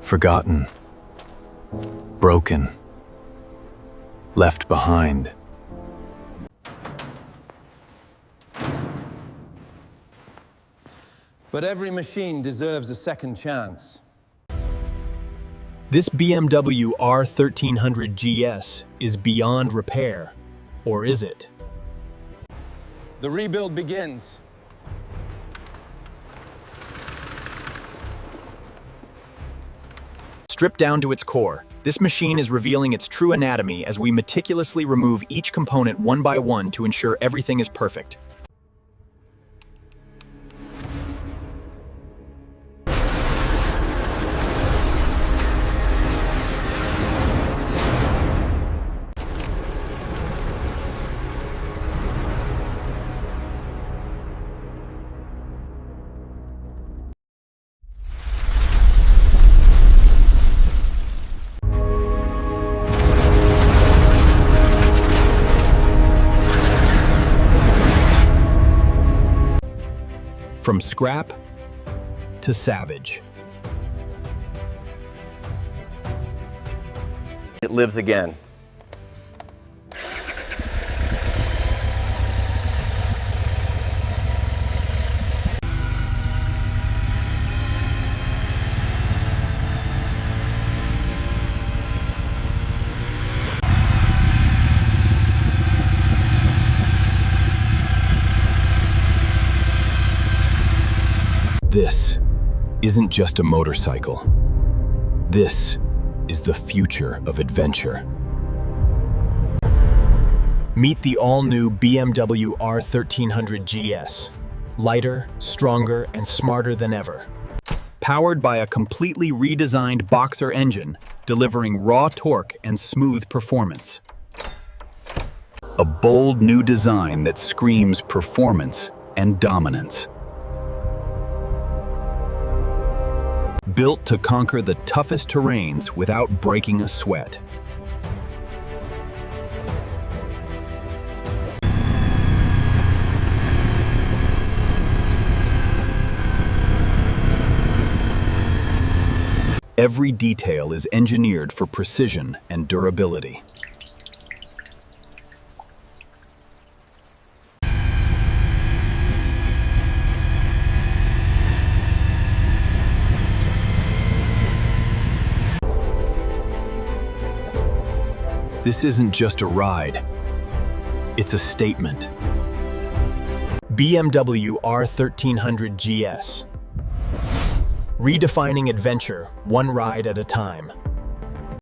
Forgotten, broken, left behind. But every machine deserves a second chance. This BMW R 1300 GS is beyond repair, or is it? The rebuild begins. Stripped down to its core, this machine is revealing its true anatomy as we meticulously remove each component one by one to ensure everything is perfect. From scrap to savage. It lives again. This isn't just a motorcycle. This is the future of adventure. Meet the all-new BMW R 1300 GS. Lighter, stronger, and smarter than ever. Powered by a completely redesigned boxer engine, delivering raw torque and smooth performance. A bold new design that screams performance and dominance. Built to conquer the toughest terrains without breaking a sweat. Every detail is engineered for precision and durability. This isn't just a ride, it's a statement. BMW R 1300 GS. Redefining adventure, one ride at a time.